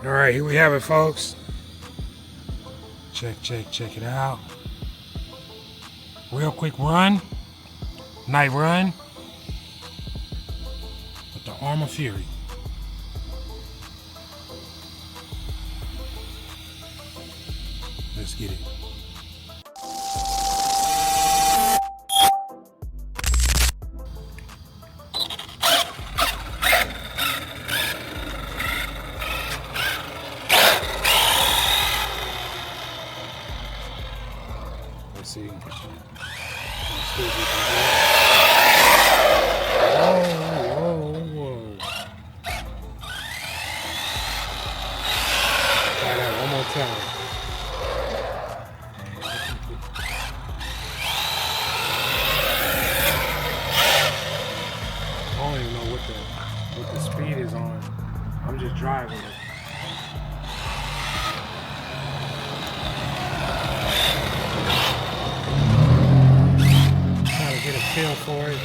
All right, here we have it, folks. Check it out. Real quick run, night run with the Arrma Fury. Let's get it. Let's see. Whoa. Try that one more time. I don't even know what the speed is on. I'm just driving it. Trying to get a feel for it.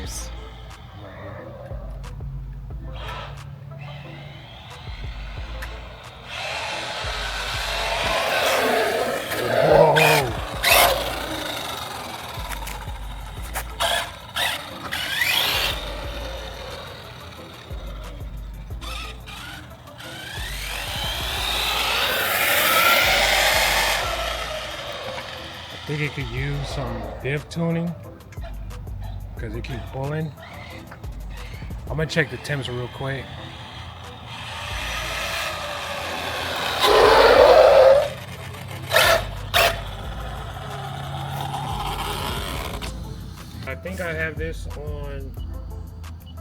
Oops. I think it could use some diff tuning because it keeps pulling. I'm gonna check the temps real quick. I think I have this on,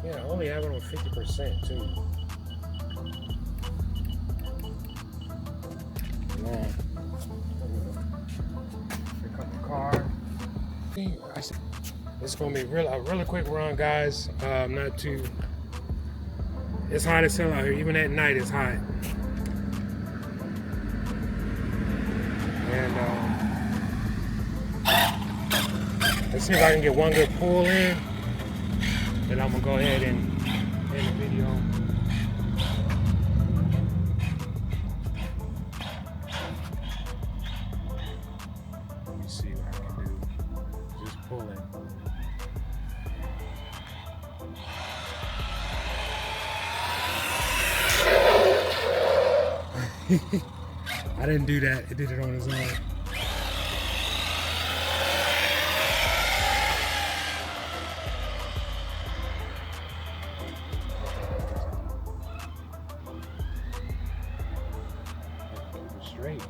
yeah, I only have it on 50% too. Long. Pick up the car. It's gonna be a really quick run, guys. Not too. It's hot as hell out here. Even at night, it's hot. And let's see if I can get one good pull in. Then I'm gonna go ahead and end the video. Let me see what I can do. Just pulling. I didn't do that. It did it on its own. Straight.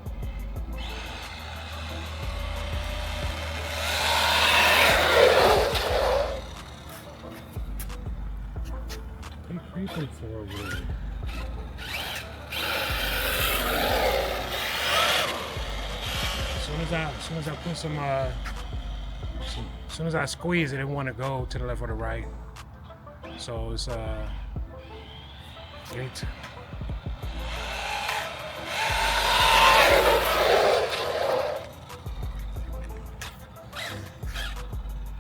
Keep creeping forward. As soon as I put some, as soon as I squeeze it, it want to go to the left or the right. So it's eight.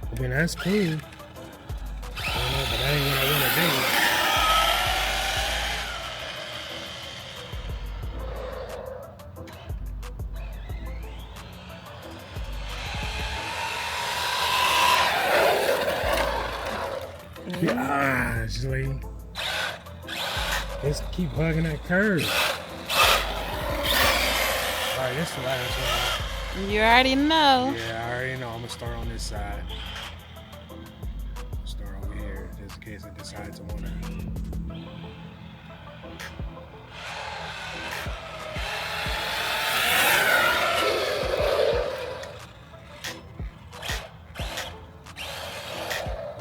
I mean, that's cool. I don't know, but that ain't what I want to do. Gosh, Lee. Let's keep hugging that curve. Alright, this is the last one. You already know. Yeah, I already know. I'm gonna start on this side. Start over here, just in case I decide to wanna.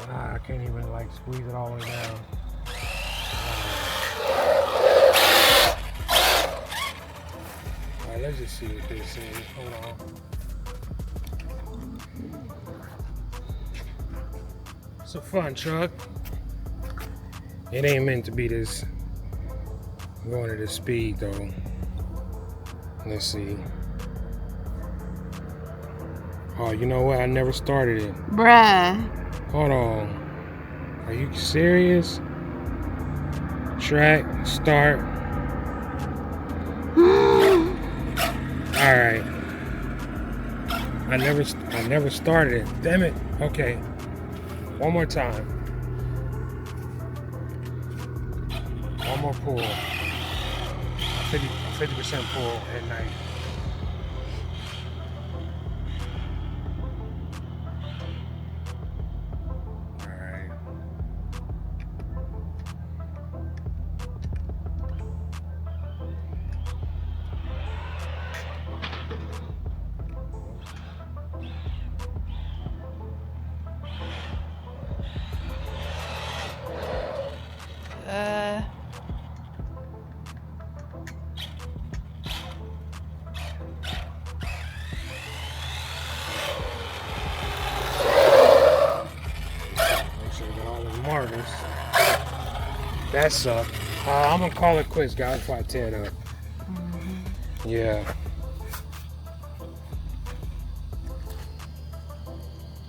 I can't even like squeeze it all the way down. Alright, let's just see what this is. Hold on. It's a fun truck. It ain't meant to be this going at this speed though. Let's see. Oh, you know what? I never started it. Bruh. Hold on. you serious? Track, start. Alright. I never started it. Damn it. Okay. One more time. One more pull. 50% pull at night. Alright. Marbles. That sucked. I'm gonna call it quits, guys, before I tear it up. Yeah.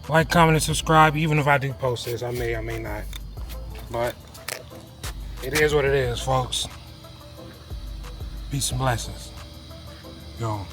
Like, comment, and subscribe. Even if I do post this, I may not. But it is what it is, folks. Peace and blessings. Yo.